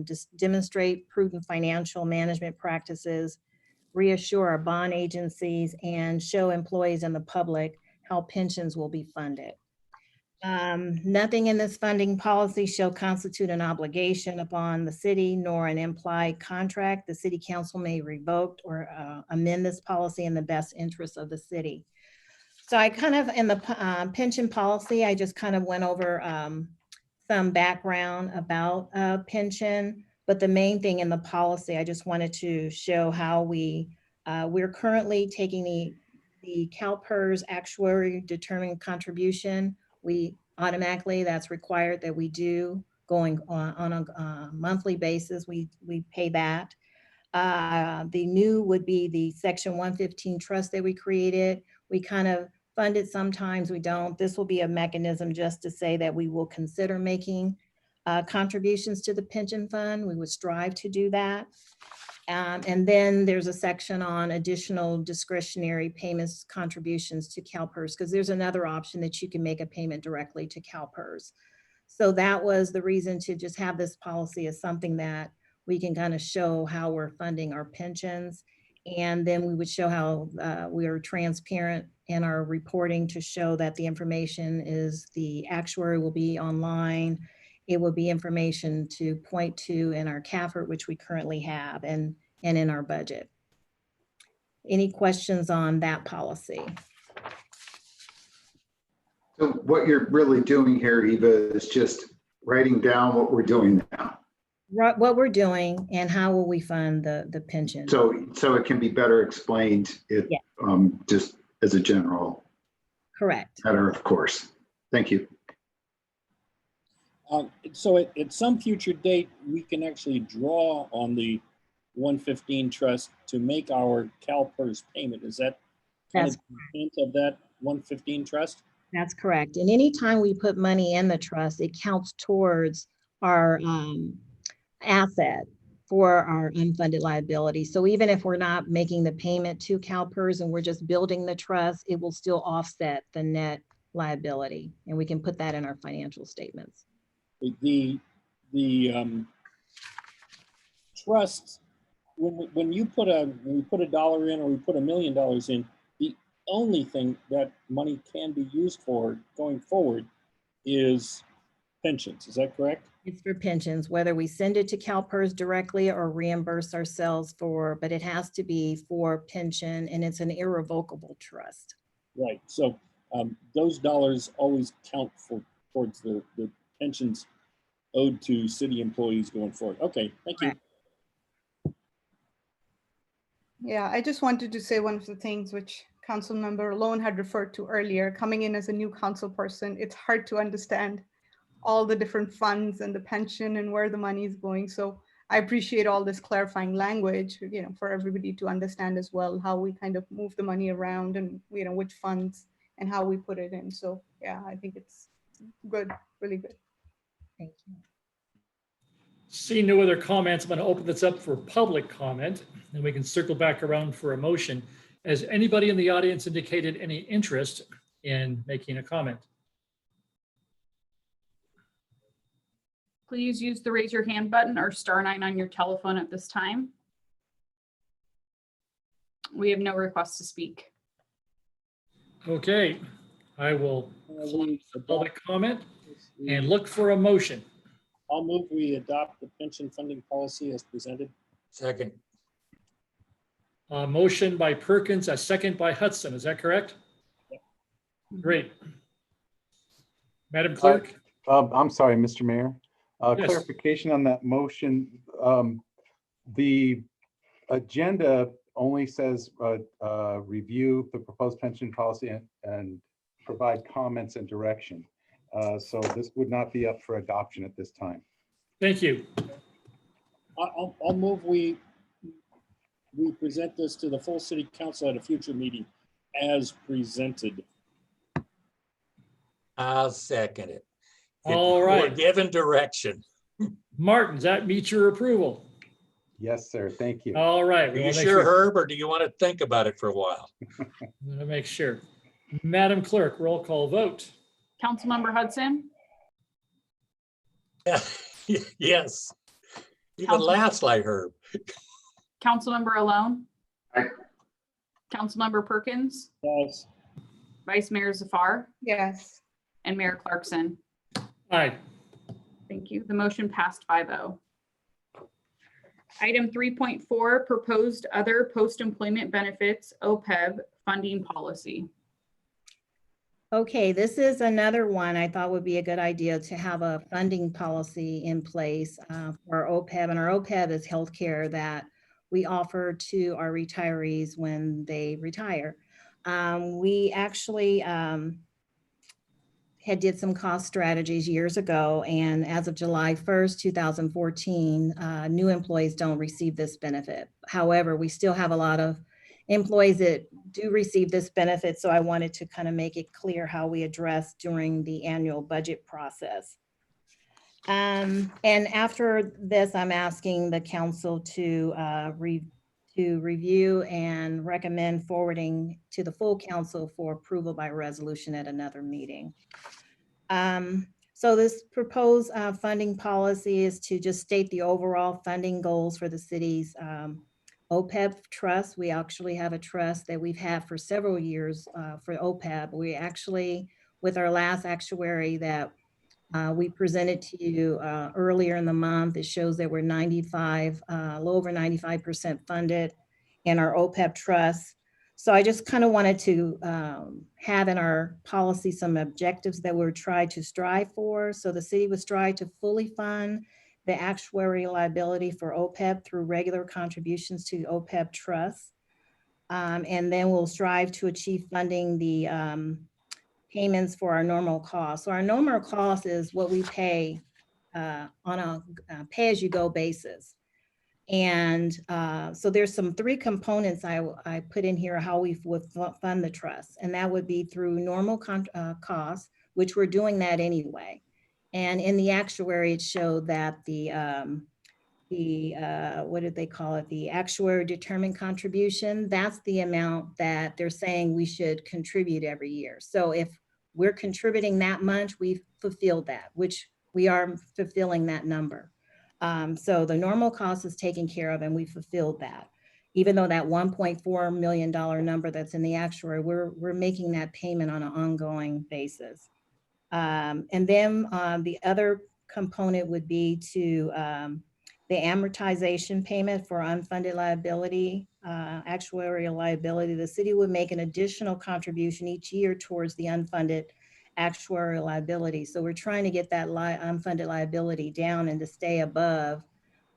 just demonstrate prudent financial management practices, reassure our bond agencies, and show employees and the public how pensions will be funded. Nothing in this funding policy shall constitute an obligation upon the city nor an implied contract. The city council may revoke or amend this policy in the best interest of the city. So I kind of, in the pension policy, I just kind of went over some background about pension, but the main thing in the policy, I just wanted to show how we're currently taking the CalPERS actuary determined contribution. We automatically, that's required that we do going on a monthly basis, we pay that. The new would be the Section 115 trust that we created. We kind of fund it sometimes, we don't. This will be a mechanism just to say that we will consider making contributions to the pension fund. We would strive to do that. And then there's a section on additional discretionary payments contributions to CalPERS, because there's another option that you can make a payment directly to CalPERS. So that was the reason to just have this policy as something that we can kind of show how we're funding our pensions. And then we would show how we are transparent in our reporting to show that the information is, the actuary will be online. It will be information to point to in our CAFR, which we currently have, and in our budget. Any questions on that policy? So what you're really doing here, Eva, is just writing down what we're doing now. What we're doing and how will we fund the pension? So it can be better explained just as a general Correct. matter of course. Thank you. So at some future date, we can actually draw on the 115 trust to make our CalPERS payment. Is that kind of the intent of that 115 trust? That's correct. And anytime we put money in the trust, it counts towards our asset for our unfunded liability. So even if we're not making the payment to CalPERS and we're just building the trust, it will still offset the net liability. And we can put that in our financial statements. The trust, when we put a dollar in or we put $1 million in, the only thing that money can be used for going forward is pensions. Is that correct? It's for pensions, whether we send it to CalPERS directly or reimburse ourselves for, but it has to be for pension, and it's an irrevocable trust. Right. So those dollars always count towards the pensions owed to city employees going forward. Okay, thank you. Yeah, I just wanted to say one of the things which Councilmember Lone had referred to earlier. Coming in as a new council person, it's hard to understand all the different funds and the pension and where the money is going. So I appreciate all this clarifying language, for everybody to understand as well, how we kind of move the money around and, which funds and how we put it in. So yeah, I think it's good, really good. Thank you. Seeing no other comments, I'm going to open this up for public comment, and we can circle back around for a motion. Has anybody in the audience indicated any interest in making a comment? Please use the raise your hand button or *9 on your telephone at this time. We have no requests to speak. Okay, I will close the public comment and look for a motion. I'll move we adopt the pension funding policy as presented. Second. A motion by Perkins, a second by Hudson. Is that correct? Great. Madam Clerk? I'm sorry, Mr. Mayor. Yes. Clarification on that motion. The agenda only says review the proposed pension policy and provide comments and direction. So this would not be up for adoption at this time. Thank you. I'll move we present this to the full city council at a future meeting as presented. I'll second it. All We're right. given direction. Martin, does that meet your approval? Yes, sir. Thank you. All right. Are we you wanna make sure, Herb, or do you want to think about it for a while? I'm gonna make sure. Madam Clerk, roll call vote. Councilmember Hudson, Yes. Even Council- laughs like Herb. Councilmember Alone. Aye. Councilmember Perkins, Yes. Vice Mayor Zafar, Yes. and Mayor Clarkson. Aye. Thank you. The motion passed 5-0. Item 3.4, proposed other post-employment benefits, OPEB funding policy. Okay, this is another one I thought would be a good idea to have a funding policy in place for our OPEB. And our OPEB is healthcare that we offer to our retirees when they retire. We actually did some cost strategies years ago, and as of July 1st, 2014, new employees don't receive this benefit. However, we still have a lot of employees that do receive this benefit, so I wanted to kind of make it clear how we address during the annual budget process. And after this, I'm asking the council to review and recommend forwarding to the full council for approval by resolution at another meeting. So this proposed funding policy is to just state the overall funding goals for the city's OPEB trust. We actually have a trust that we've had for several years for OPEB. We actually, with our last actuary that we presented to you earlier in the month, it shows that we're 95, a little over 95% funded in our OPEB trust. So I just kind of wanted to have in our policy some objectives that we're trying to strive for. So the city would strive to fully fund the actuarial liability for OPEB through regular contributions to OPEB trust. And then we'll strive to achieve funding the payments for our normal costs. So our normal cost is what we pay on a pay-as-you-go basis. And so there's some 3 components I put in here how we would fund the trust. And that would be through normal costs, which we're doing that anyway. And in the actuary, it showed that the what did they call it? The actuary determined contribution, that's the amount that they're saying we should contribute every year. So if we're contributing that much, we've fulfilled that, which we are fulfilling that number. So the normal cost is taken care of and we fulfilled that. Even though that $1.4 million number that's in the actuary, we're making that payment on an ongoing basis. And then the other component would be to the amortization payment for unfunded liability, actuarial liability. The city would make an additional contribution each year towards the unfunded actuarial liability. So we're trying to get that unfunded liability down and to stay above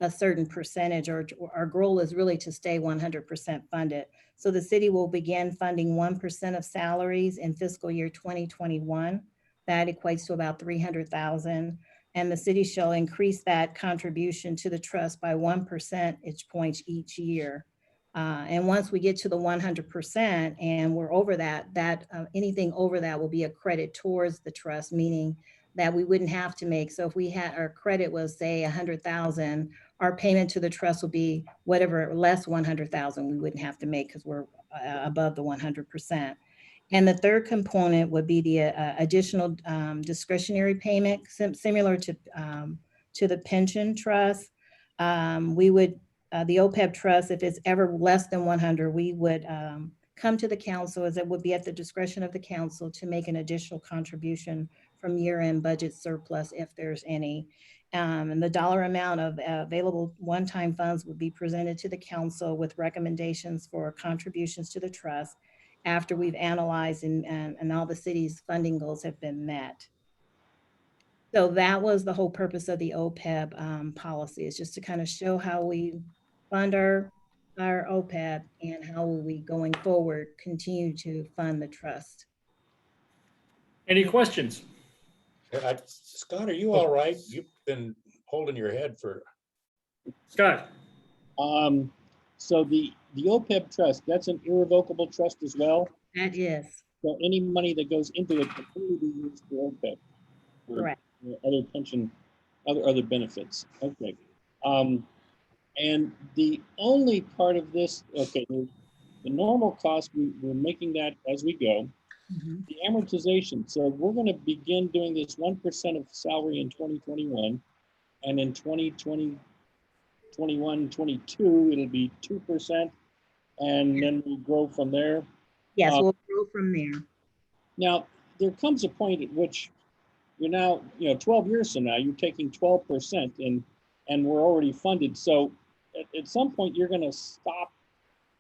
a certain percentage, or our goal is really to stay 100% funded. So the city will begin funding 1% of salaries in fiscal year 2021. That equates to about $300,000. And the city shall increase that contribution to the trust by 1 percentage point each year. And once we get to the 100% and we're over that, anything over that will be a credit towards the trust, meaning that we wouldn't have to make. So if we had our credit was say 100,000, our payment to the trust will be whatever less 100,000 we wouldn't have to make because we're above the 100%. And the third component would be the additional discretionary payment, similar to the pension trust. We would, the OPEB trust, if it's ever less than 100, we would come to the council, as it would be at the discretion of the council, to make an additional contribution from year-end budget surplus if there's any. And the dollar amount of available one-time funds would be presented to the council with recommendations for contributions to the trust after we've analyzed and all the city's funding goals have been met. So that was the whole purpose of the OPEB policy, is just to kind of show how we fund our OPEB and how will we going forward continue to fund the trust. Any questions? Scott, are you all right? You've been holding your head for, Scott, So the OPEB trust, that's an irrevocable trust as well. That is So any money that goes into it can only be used for OPEB. for- correct. for other pension, other benefits. Okay. And the only part of this, okay, the normal cost, we're making that as we go. Mhm. The amortization, so we're going to begin doing this 1% of salary in 2021, and in 2020, 21, 22, it'll be 2%, and then we grow from there. Yes, Uh, we'll go from there. Now, there comes a point at which you're now, 12 years from now, you're taking 12% and we're already funded. So at some point, you're going to stop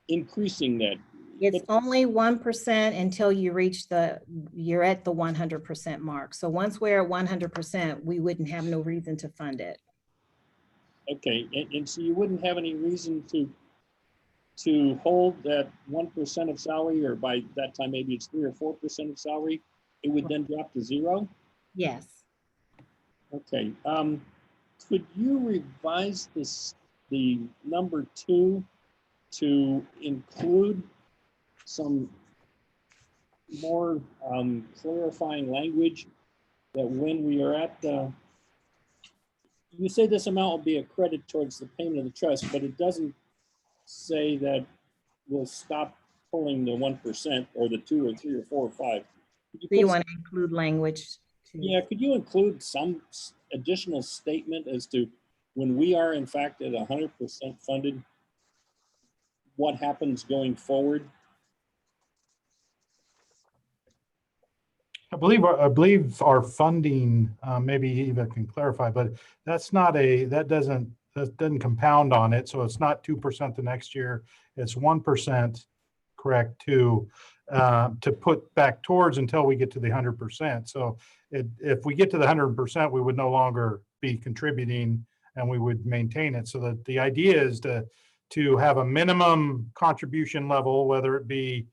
increasing that. It's But- only 1% until you're at the 100% mark. So once we're at 100%, we wouldn't have no reason to fund it. Okay, and so you wouldn't have any reason to hold that 1% of salary, or by that time, maybe it's 3 or 4% of salary, it would then drop to 0? Yes. Okay, could you revise the number 2 to include some more clarifying language that when we are at you say this amount will be a credit towards the payment of the trust, but it doesn't say that we'll stop pulling the 1% or the 2 or 3 or 4 or 5. Do you want to include language? Yeah, could you include some additional statement as to when we are in fact at 100% funded, what happens going forward? I believe our funding, maybe Eva can clarify, but that doesn't compound on it. So it's not 2% the next year. It's 1%, correct, to put back towards until we get to the 100%. So if we get to the 100%, we would no longer be contributing and we would maintain it. So that the idea is to have a minimum contribution level, whether it be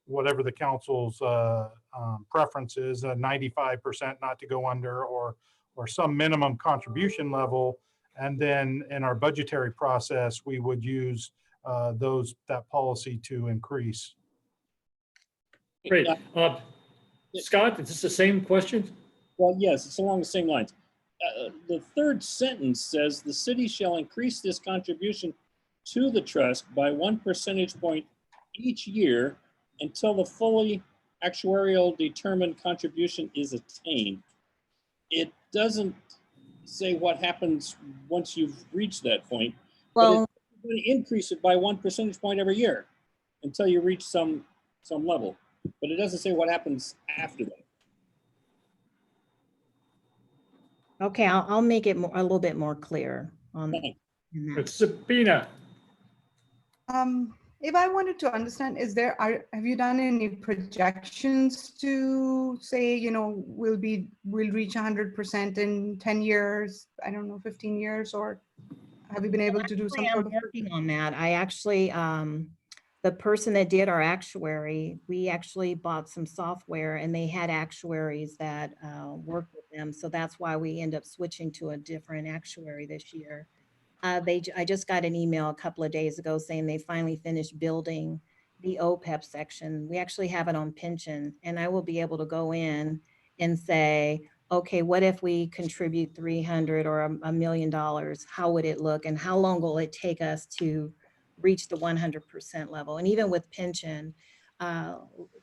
whatever the council's preference is, 95% not to go under, or some minimum contribution level. And then in our budgetary process, we would use that policy to increase. great. Scott, is this the same question? Well, yes, it's along the same lines. The third sentence says the city shall increase this contribution to the trust by 1 percentage point each year until the fully actuarial determined contribution is attained. It doesn't say what happens once you've reached that point. Well, But it's going to increase it by 1 percentage point every year until you reach some level. But it doesn't say what happens after that. okay, I'll make it a little bit more clear on Thanks. in that. It's Sabina. If I wanted to understand, have you done any projections to say, we'll reach 100% in 10 years, I don't know, 15 years, or have you been able to do some Actually, sort I'm of? working on that. I actually, the person that did our actuary, we actually bought some software and they had actuaries that worked with them. So that's why we end up switching to a different actuary this year. I just got an email a couple of days ago saying they finally finished building the OPEB section. We actually have it on pension, and I will be able to go in and say, okay, what if we contribute $300 or $1 million? How would it look? And how long will it take us to reach the 100% level? And even with pension,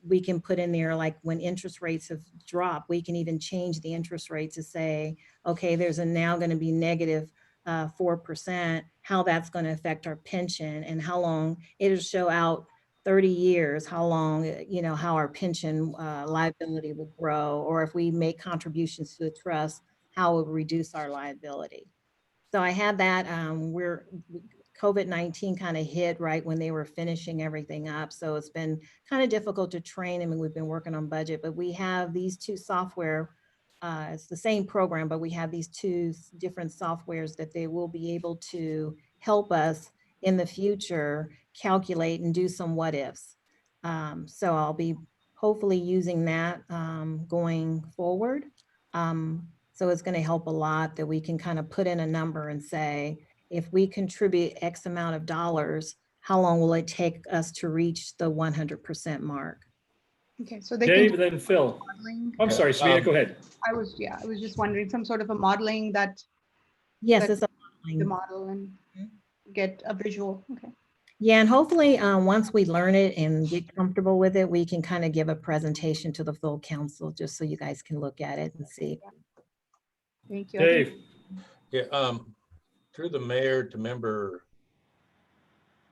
we can put in there, like when interest rates have dropped, we can even change the interest rate to say, okay, there's now going to be negative 4%, how that's going to affect our pension and how long it'll show out 30 years, how long, how our pension liability will grow, or if we make contributions to the trust, how it will reduce our liability. So I had that, COVID-19 kind of hit right when they were finishing everything up. So it's been kind of difficult to train them, and we've been working on budget, but we have these two software. It's the same program, but we have these two different softwares that they will be able to help us in the future calculate and do some what ifs. So I'll be hopefully using that going forward. So it's going to help a lot that we can kind of put in a number and say, if we contribute X amount of dollars, how long will it take us to reach the 100% mark? Okay, so they Dave, can then Phil. modeling. I'm sorry, Savita, go ahead. I was just wondering, some sort of a modeling that Yes, That- it's a the model and get a visual. Okay. Yeah, and hopefully, once we learn it and get comfortable with it, we can kind of give a presentation to the full council, just so you guys can look at it and see. Thank you. I think- Dave, Yeah, through the mayor to member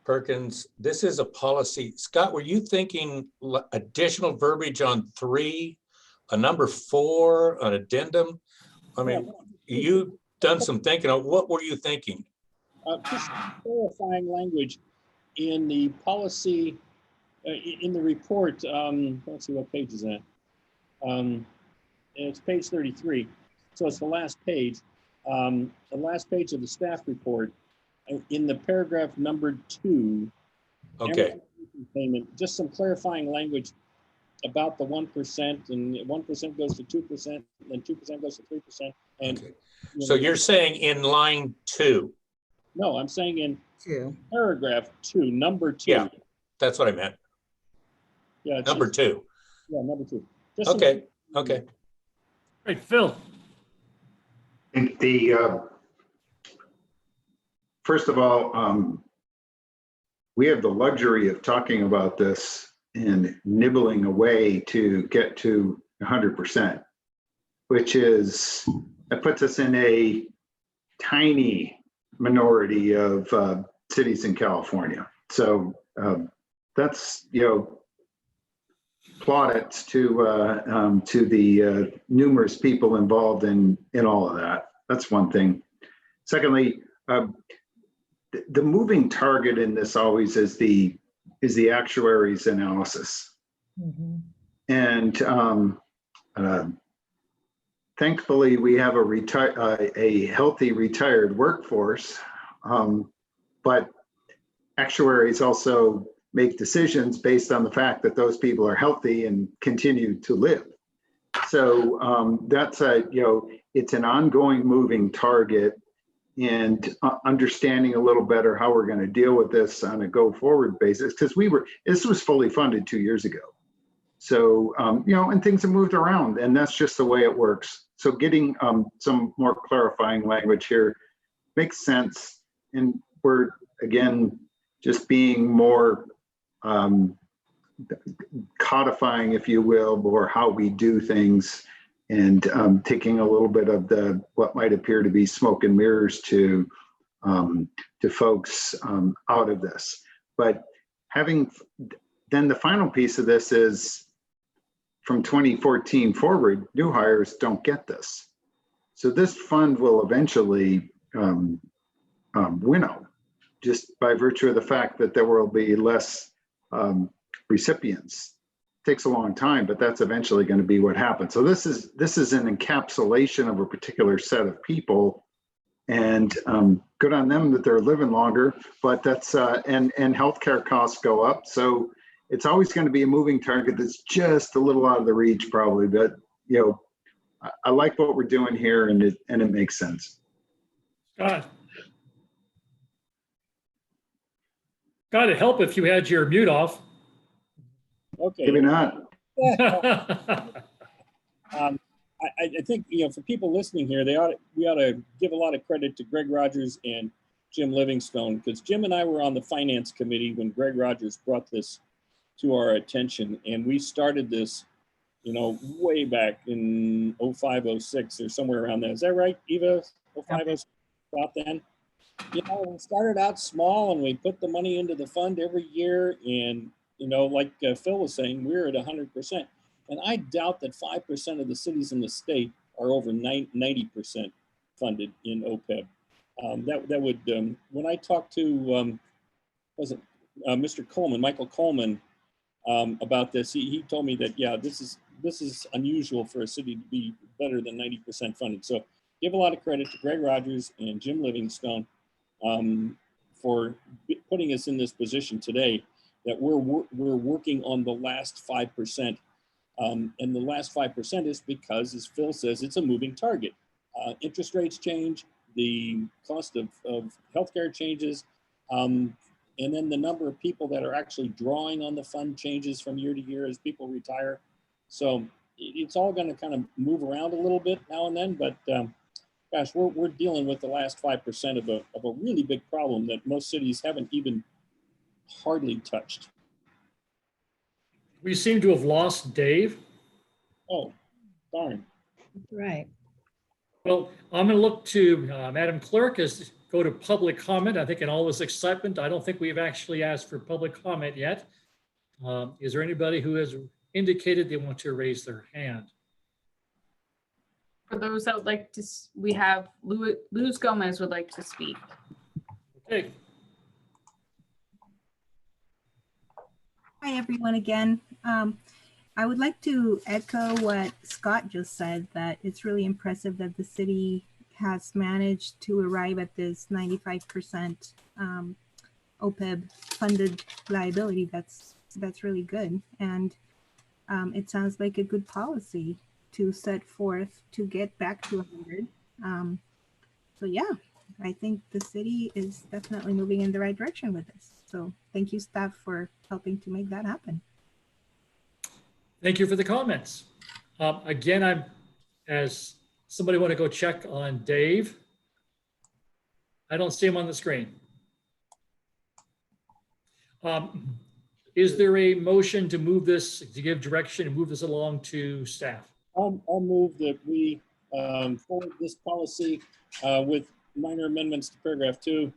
Perkins, this is a policy. Scott, were you thinking additional verbiage on 3, a number 4, an addendum? I mean, you done some thinking. What were you thinking? Just clarifying language in the policy, in the report. Let's see, what page is that? It's page 33. So it's the last page. The last page of the staff report. In the paragraph number 2. Okay, Payment, just some clarifying language about the 1%, and 1% goes to 2%, and 2% goes to 3%. And okay. So you're saying in line 2? no, I'm saying in Too. paragraph 2, number 2. Yeah, that's what I meant. Yeah, it's Number just- 2. Yeah, number 2. Just some- Okay, okay. right, Phil. I think first of all, we have the luxury of talking about this and nibbling away to get to 100%, which is, that puts us in a tiny minority of cities in California. So that's, plaudits to the numerous people involved in all of that. That's one thing. Secondly, the moving target in this always is the actuary's analysis. And thankfully, we have a healthy retired workforce, but actuaries also make decisions based on the fact that those people are healthy and continue to live. So that's it's an ongoing moving target, and understanding a little better how we're going to deal with this on a go forward basis, because this was fully funded 2 years ago. So, and things have moved around, and that's just the way it works. So getting some more clarifying language here makes sense. And we're, again, just being more codifying, if you will, or how we do things, and taking a little bit of what might appear to be smoke and mirrors to folks out of this. But then the final piece of this is, from 2014 forward, new hires don't get this. So this fund will eventually winnow, just by virtue of the fact that there will be less recipients. Takes a long time, but that's eventually going to be what happens. So this is an encapsulation of a particular set of people, and good on them that they're living longer. But that's and healthcare costs go up, so it's always going to be a moving target that's just a little out of the reach, probably. But I like what we're doing here, and it makes sense. Scott. Got to help if you had your mute off. Okay. Maybe not. I think, for people listening here, we ought to give a lot of credit to Greg Rogers and Jim Livingstone, because Jim and I were on the finance committee when Greg Rogers brought this to our attention, and we started this, way back in 05, 06 or somewhere around there. Is that right, Eva? 05, 06, about then? We started out small, and we put the money into the fund every year, and like Phil was saying, we're at 100%. And I doubt that 5% of the cities in the state are over 90% funded in OPEB. That would, when I talked to, Mr. Coleman, Michael Coleman, about this, he told me that, yeah, this is unusual for a city to be better than 90% funded. So give a lot of credit to Greg Rogers and Jim Livingstone for putting us in this position today, that we're working on the last 5%. And the last 5% is because, as Phil says, it's a moving target. interest rates change, the cost of healthcare changes, and then the number of people that are actually drawing on the fund changes from year to year as people retire. So it's all going to kind of move around a little bit now and then, but gosh, we're dealing with the last 5% of a really big problem that most cities haven't even hardly touched. We seem to have lost Dave. Oh, darn. Right. Well, I'm going to look to Madam Clerk as go to public comment. I think in all this excitement, I don't think we've actually asked for public comment yet. Is there anybody who has indicated they want to raise their hand? For those that would like to, we have Luz Gomez would like to speak. Okay, Hi, everyone again. I would like to echo what Scott just said, that it's really impressive that the city has managed to arrive at this 95% OPEB funded liability. That's really good. And it sounds like a good policy to set forth to get back to 100. So yeah, I think the city is definitely moving in the right direction with this. So thank you, staff, for helping to make that happen. thank you for the comments. Again, as somebody want to go check on Dave. I don't see him on the screen. Is there a motion to move this, to give direction and move this along to staff? I'll move that we forward this policy with minor amendments to paragraph 2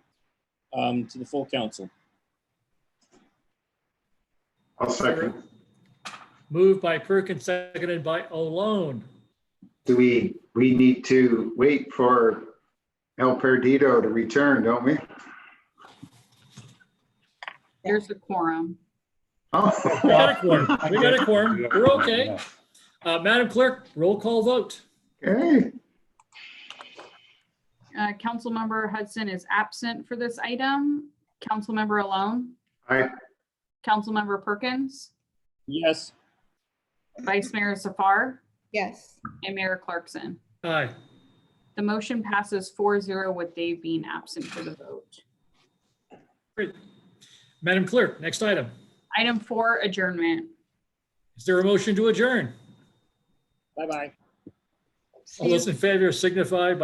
to the full council. I'll second. Moved by Perkins, seconded by Olone. Do we need to wait for El Perdido to return, don't we? There's the quorum. We got a Oh, quorum. We got a quorum. We're okay. Madam Clerk, roll call vote. okay. Councilmember Hudson is absent for this item. Councilmember Alone, Aye. Councilmember Perkins, Yes. Vice Mayor Safar, Yes. and Mayor Clarkson. Aye. The motion passes 4-0 with Dave being absent for the vote. Great. Madam Clerk, next item. Item 4, adjournment. Is there a motion to adjourn? Bye-bye. All those in favor signify by